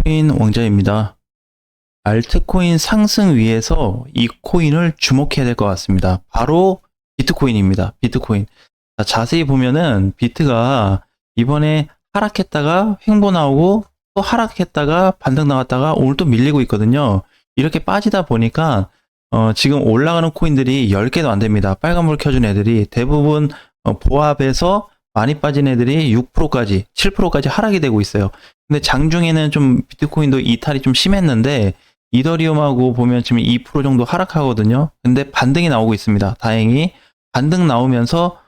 비트코인 왕자입니다. 알트코인 상승 위에서 이 코인을 주목해야 될 것 같습니다. 바로 비트코인입니다. 비트코인. 자, 자세히 보면은 비트가 이번에 하락했다가 횡보 나오고 또 하락했다가 반등 나왔다가 오늘 또 밀리고 있거든요. 이렇게 빠지다 보니까 지금 올라가는 코인들이 10개도 안 됩니다. 빨간불 켜준 애들이 대부분 보합에서 많이 빠진 애들이 6%까지 7%까지 하락이 되고 있어요. 근데 장중에는 좀 비트코인도 이탈이 좀 심했는데 이더리움하고 보면 지금 2% 정도 하락하거든요. 근데 반등이 나오고 있습니다. 다행히 반등 나오면서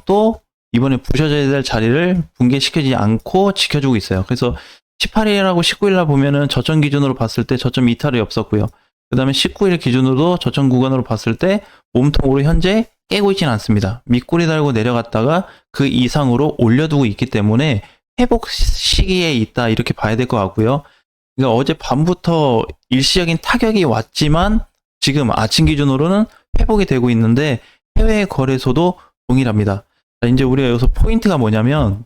또 이번에 부셔져야 될 자리를 붕괴시키지 않고 지켜주고 있어요. 그래서 18일하고 19일날 보면은 저점 기준으로 봤을 때 저점 이탈이 없었고요. 그 다음에 19일 기준으로도 저점 구간으로 봤을 때 몸통으로 현재 깨고 있지는 않습니다. 밑꼬리 달고 내려갔다가 그 이상으로 올려두고 있기 때문에 회복 시기에 있다 이렇게 봐야 될 것 같고요. 그러니까 어제 밤부터 일시적인 타격이 왔지만 지금 아침 기준으로는 회복이 되고 있는데 해외 거래소도 동일합니다. 자, 이제 우리가 여기서 포인트가 뭐냐면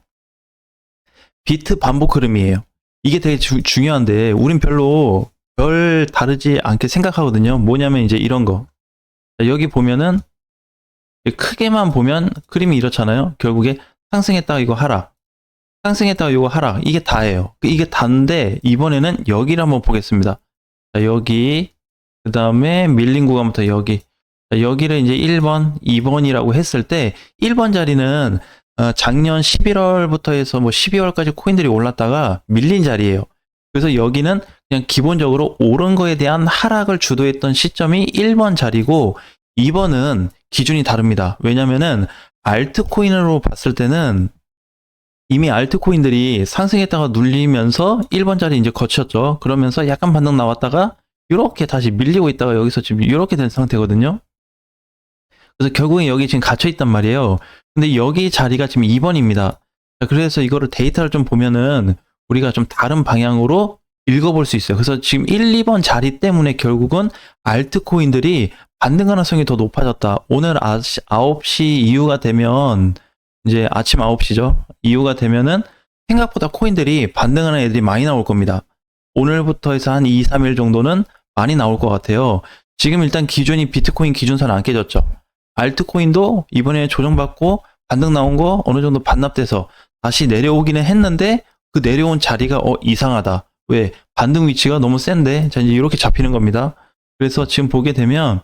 비트 반복 흐름이에요. 이게 되게 중요한데 우린 별로 별 다르지 않게 생각하거든요. 뭐냐면 이제 이런 거. 자, 여기 보면은 크게만 보면 그림이 이렇잖아요. 결국에 상승했다가 이거 하락, 상승했다가 이거 하락, 이게 다예요. 이게 다인데 이번에는 여기를 한번 보겠습니다. 자, 여기, 그 다음에 밀린 구간부터 여기. 자, 여기를 이제 1번, 2번이라고 했을 때 1번 자리는 작년 11월부터 해서 뭐 12월까지 코인들이 올랐다가 밀린 자리예요. 그래서 여기는 그냥 기본적으로 오른 거에 대한 하락을 주도했던 시점이 1번 자리고 2번은 기준이 다릅니다. 왜냐면은 알트코인으로 봤을 때는 이미 알트코인들이 상승했다가 눌리면서 1번 자리 이제 거쳤죠. 그러면서 약간 반등 나왔다가 이렇게 다시 밀리고 있다가 여기서 지금 이렇게 된 상태거든요. 그래서 결국에 여기 지금 갇혀 있단 말이에요. 근데 여기 자리가 지금 2번입니다. 그래서 이거를 데이터를 좀 보면은 우리가 좀 다른 방향으로 읽어볼 수 있어요. 그래서 지금 1, 2번 자리 때문에 결국은 알트코인들이 반등 가능성이 더 높아졌다. 오늘 9시 이후가 되면 이제 아침 9시죠. 이후가 되면은 생각보다 코인들이 반등하는 애들이 많이 나올 겁니다. 오늘부터 해서 한 2, 3일 정도는 많이 나올 것 같아요. 지금 일단 기준이 비트코인 기준선 안 깨졌죠. 알트코인도 이번에 조정받고 반등 나온 거 어느 정도 반납돼서 다시 내려오기는 했는데 그 내려온 자리가 이상하다. 왜? 반등 위치가 너무 센데? 자, 이제 이렇게 잡히는 겁니다. 그래서 지금 보게 되면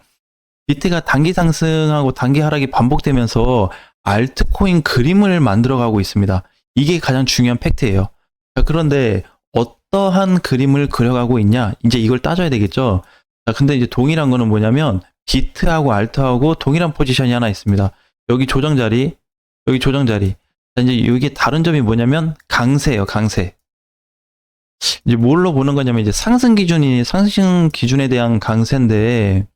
비트가 단기 상승하고 단기 하락이 반복되면서 알트코인 그림을 만들어가고 있습니다. 이게 가장 중요한 팩트예요. 자, 그런데 어떠한 그림을 그려가고 있냐? 이제 이걸 따져야 되겠죠. 자, 근데 이제 동일한 거는 뭐냐면 비트하고 알트하고 동일한 포지션이 하나 있습니다. 여기 조정 자리, 여기 조정 자리. 자, 이제 이게 다른 점이 뭐냐면 강세예요, 강세. 이제 뭘로 보는 거냐면 이제 상승 기준에 대한 강세인데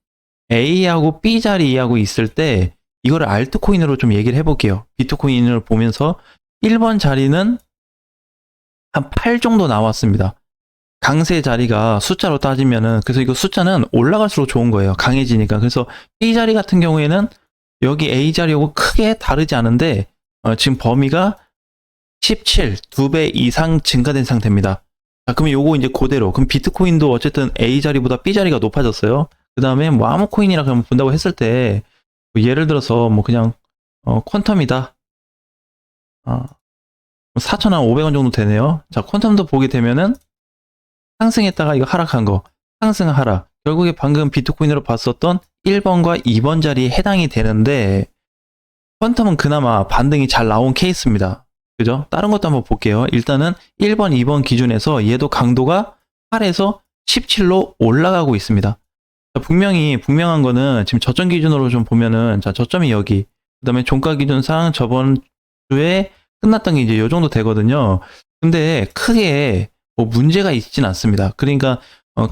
A하고 B 자리하고 있을 때 이거를 알트코인으로 좀 얘기를 해볼게요. 비트코인을 보면서 1번 자리는 한 8 정도 나왔습니다. 강세 자리가 숫자로 따지면은 그래서 이거 숫자는 올라갈수록 좋은 거예요. 강해지니까. 그래서 B 자리 같은 경우에는 여기 A 자리하고 크게 다르지 않은데 지금 범위가 17, 2배 이상 증가된 상태입니다. 자, 그러면 요거 이제 그대로. 그럼 비트코인도 어쨌든 A 자리보다 B 자리가 높아졌어요. 그 다음에 뭐 아무 코인이라 그러면 본다고 했을 때 뭐 예를 들어서 뭐 그냥 퀀텀이다. 4,500원 정도 되네요. 자, 퀀텀도 보게 되면은 상승했다가 이거 하락한 거, 상승 하락. 결국에 방금 비트코인으로 봤었던 1번과 2번 자리에 해당이 되는데 퀀텀은 그나마 반등이 잘 나온 케이스입니다. 그죠? 다른 것도 한번 볼게요. 일단은 1번, 2번 기준에서 얘도 강도가 8에서 17로 올라가고 있습니다. 자, 분명한 거는 지금 저점 기준으로 좀 보면은, 자, 저점이 여기. 그 다음에 종가 기준상 저번 주에 끝났던 게 이제 요 정도 되거든요. 근데 크게 뭐 문제가 있진 않습니다. 그러니까,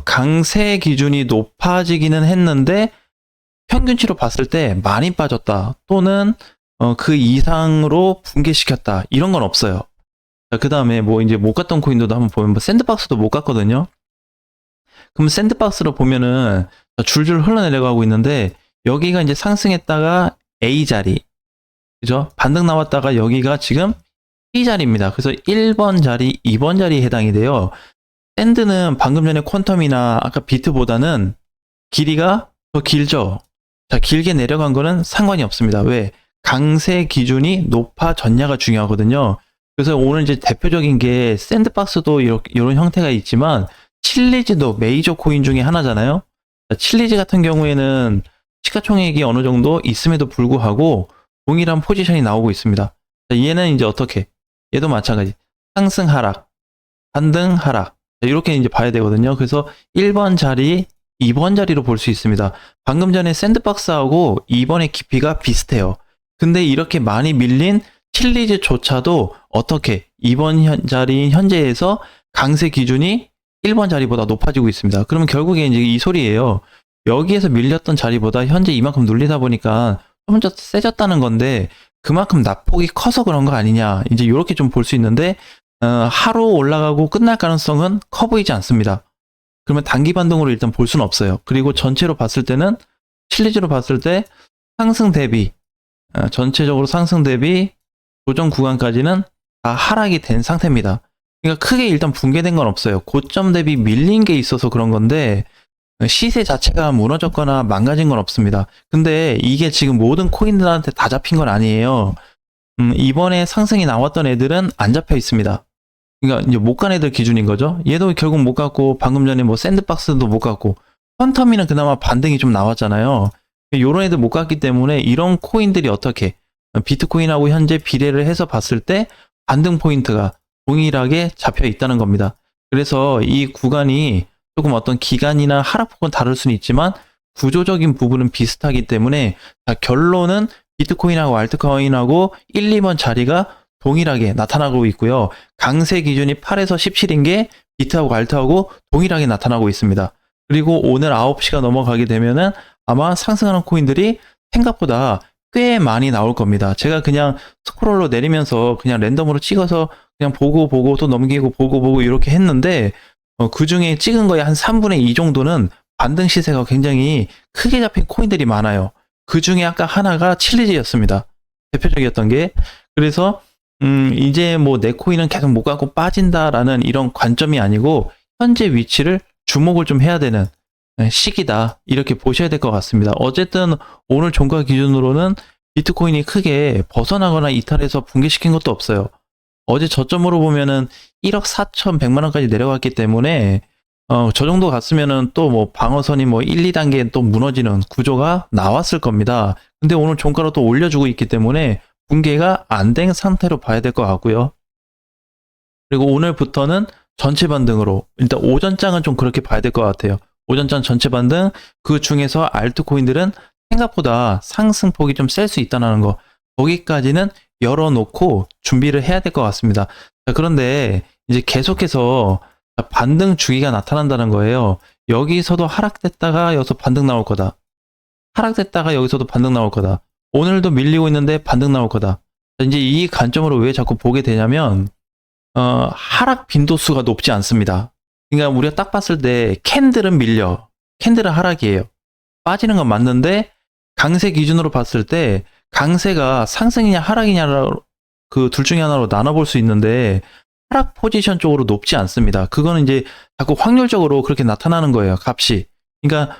강세 기준이 높아지기는 했는데, 평균치로 봤을 때 많이 빠졌다. 또는, 그 이상으로 붕괴시켰다. 이런 건 없어요. 그 다음에 뭐 이제 못 갔던 코인도 한번 보면 뭐 샌드박스도 못 갔거든요. 그럼 샌드박스로 보면은 줄줄 흘러내려가고 있는데 여기가 이제 상승했다가 A 자리, 그죠? 반등 나왔다가 여기가 지금 B 자리입니다. 그래서 1번 자리, 2번 자리에 해당이 돼요. 샌드는 방금 전에 퀀텀이나 아까 비트보다는 길이가 더 길죠. 자, 길게 내려간 거는 상관이 없습니다. 왜? 강세 기준이 높아졌냐가 중요하거든요. 그래서 오늘 이제 대표적인 게 샌드박스도 이런 형태가 있지만 칠리즈도 메이저 코인 중에 하나잖아요. 자, 칠리즈 같은 경우에는 시가총액이 어느 정도 있음에도 불구하고 동일한 포지션이 나오고 있습니다. 자, 얘는 이제 어떻게? 얘도 마찬가지. 상승 하락, 반등 하락. 자, 이렇게 이제 봐야 되거든요. 그래서 1번 자리, 2번 자리로 볼 수 있습니다. 방금 전에 샌드박스하고 2번의 깊이가 비슷해요. 근데 이렇게 많이 밀린 칠리즈조차도 어떻게 2번 자리인 현재에서 강세 기준이 1번 자리보다 높아지고 있습니다. 그러면 결국에 이제 이 소리예요. 여기에서 밀렸던 자리보다 현재 이만큼 눌리다 보니까 좀 더 세졌다는 건데 그만큼 낙폭이 커서 그런 거 아니냐. 이제 이렇게 좀 볼 수 있는데 하루 올라가고 끝날 가능성은 커 보이지 않습니다. 그러면 단기 반등으로 일단 볼 수는 없어요. 그리고 전체로 봤을 때는 칠리즈로 봤을 때 상승 대비 전체적으로 상승 대비 조정 구간까지는 다 하락이 된 상태입니다. 그러니까 크게 일단 붕괴된 건 없어요. 고점 대비 밀린 게 있어서 그런 건데 시세 자체가 무너졌거나 망가진 건 없습니다. 근데 이게 지금 모든 코인들한테 다 잡힌 건 아니에요. 이번에 상승이 나왔던 애들은 안 잡혀 있습니다. 그러니까 이제 못 간 애들 기준인 거죠. 얘도 결국 못 갔고 방금 전에 뭐 샌드박스도 못 갔고 퀀텀이는 그나마 반등이 좀 나왔잖아요. 요런 애들 못 갔기 때문에 이런 코인들이 어떻게 비트코인하고 현재 비례를 해서 봤을 때 반등 포인트가 동일하게 잡혀 있다는 겁니다. 그래서 이 구간이 조금 어떤 기간이나 하락폭은 다를 수는 있지만 구조적인 부분은 비슷하기 때문에 결론은 비트코인하고 알트코인하고 1, 2번 자리가 동일하게 나타나고 있고요. 강세 기준이 8에서 17인 게 비트하고 알트하고 동일하게 나타나고 있습니다. 그리고 오늘 9시가 넘어가게 되면은 아마 상승하는 코인들이 생각보다 꽤 많이 나올 겁니다. 제가 그냥 스크롤로 내리면서 그냥 랜덤으로 찍어서 그냥 보고 또 넘기고 보고 이렇게 했는데 그 중에 찍은 거에 한 3분의 2 정도는 반등 시세가 굉장히 크게 잡힌 코인들이 많아요. 그 중에 아까 하나가 칠리즈였습니다. 대표적이었던 게. 그래서 이제 뭐 내 코인은 계속 못 가고 빠진다라는 이런 관점이 아니고 현재 위치를 주목을 좀 해야 되는 시기다. 이렇게 보셔야 될 것 같습니다. 어쨌든 오늘 종가 기준으로는 비트코인이 크게 벗어나거나 이탈해서 붕괴시킨 것도 없어요. 어제 저점으로 보면은 1억 4,100만 원까지 내려갔기 때문에 저 정도 갔으면은 또 뭐 방어선이 뭐 1, 2단계 또 무너지는 구조가 나왔을 겁니다. 근데 오늘 종가로 또 올려주고 있기 때문에 붕괴가 안 된 상태로 봐야 될 것 같고요. 그리고 오늘부터는 전체 반등으로 일단 오전장은 좀 그렇게 봐야 될 것 같아요. 오전장 전체 반등, 그 중에서 알트코인들은 생각보다 상승폭이 좀 셀 수 있다는 거, 거기까지는 열어놓고 준비를 해야 될 것 같습니다. 자, 그런데 이제 계속해서 반등 주기가 나타난다는 거예요. 여기서도 하락됐다가 여기서 반등 나올 거다. 하락됐다가 여기서도 반등 나올 거다. 오늘도 밀리고 있는데 반등 나올 거다. 자, 이제 이 관점으로 왜 자꾸 보게 되냐면 하락 빈도수가 높지 않습니다. 그러니까 우리가 딱 봤을 때 캔들은 밀려. 캔들은 하락이에요. 빠지는 건 맞는데 강세 기준으로 봤을 때 강세가 상승이냐 하락이냐 그 둘 중에 하나로 나눠볼 수 있는데 하락 포지션 쪽으로 높지 않습니다. 그거는 이제 자꾸 확률적으로 그렇게 나타나는 거예요. 값이. 그러니까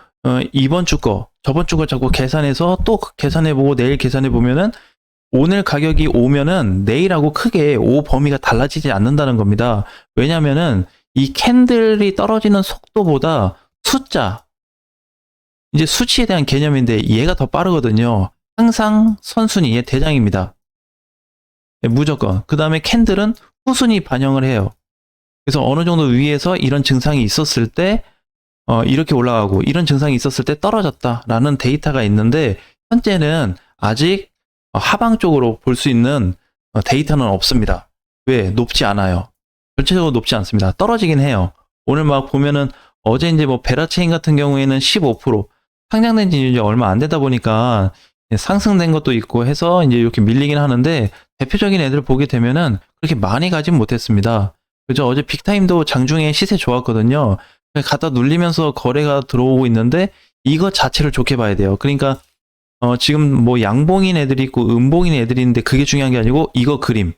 이번 주 거, 저번 주 거 자꾸 계산해서 또 계산해보고 내일 계산해보면은 오늘 가격이 오면은 내일하고 크게 오 범위가 달라지지 않는다는 겁니다. 왜냐면은 이 캔들이 떨어지는 속도보다 숫자, 이제 수치에 대한 개념인데 얘가 더 빠르거든요. 항상 선순위의 대장입니다. 무조건. 그 다음에 캔들은 후순위 반영을 해요. 그래서 어느 정도 위에서 이런 증상이 있었을 때 이렇게 올라가고 이런 증상이 있었을 때 떨어졌다라는 데이터가 있는데 현재는 아직 하방 쪽으로 볼 수 있는 데이터는 없습니다. 왜? 높지 않아요. 전체적으로 높지 않습니다. 떨어지긴 해요. 오늘 막 보면은 어제 이제 뭐 베라체인 같은 경우에는 15% 상장된 지 이제 얼마 안 되다 보니까 상승된 것도 있고 해서 이제 이렇게 밀리긴 하는데 대표적인 애들 보게 되면은 그렇게 많이 가진 못했습니다. 그죠? 어제 빅타임도 장중에 시세 좋았거든요. 갖다 눌리면서 거래가 들어오고 있는데 이거 자체를 좋게 봐야 돼요. 그러니까 지금 뭐 양봉인 애들이 있고 음봉인 애들이 있는데 그게 중요한 게 아니고 이거 그림.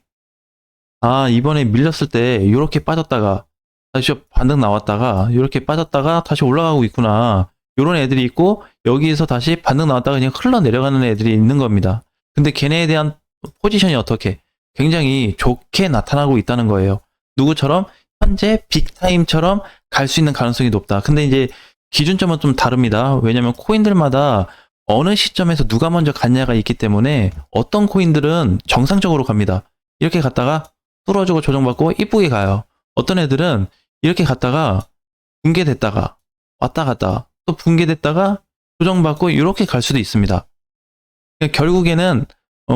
아, 이번에 밀렸을 때 이렇게 빠졌다가 다시 반등 나왔다가 이렇게 빠졌다가 다시 올라가고 있구나. 요런 애들이 있고 여기에서 다시 반등 나왔다가 그냥 흘러내려가는 애들이 있는 겁니다. 근데 걔네에 대한 포지션이 어떻게? 굉장히 좋게 나타나고 있다는 거예요. 누구처럼? 현재 빅타임처럼 갈 수 있는 가능성이 높다. 근데 이제 기준점은 좀 다릅니다. 왜냐면 코인들마다 어느 시점에서 누가 먼저 갔냐가 있기 때문에 어떤 코인들은 정상적으로 갑니다. 이렇게 갔다가 뚫어주고 조정받고 이쁘게 가요. 어떤 애들은 이렇게 갔다가 붕괴됐다가 왔다 갔다 또 붕괴됐다가 조정받고 이렇게 갈 수도 있습니다. 그러니까 결국에는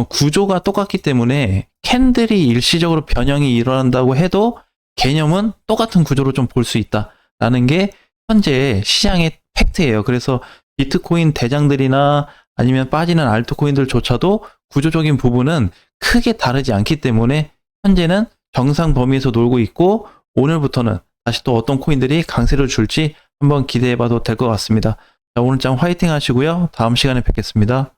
구조가 똑같기 때문에 캔들이 일시적으로 변형이 일어난다고 해도 개념은 똑같은 구조로 좀 볼 수 있다라는 게 현재 시장의 팩트예요. 그래서 비트코인 대장들이나 아니면 빠지는 알트코인들조차도 구조적인 부분은 크게 다르지 않기 때문에 현재는 정상 범위에서 놀고 있고 오늘부터는 다시 또 어떤 코인들이 강세를 줄지 한번 기대해 봐도 될 것 같습니다. 자, 오늘 장 화이팅 하시고요. 다음 시간에 뵙겠습니다.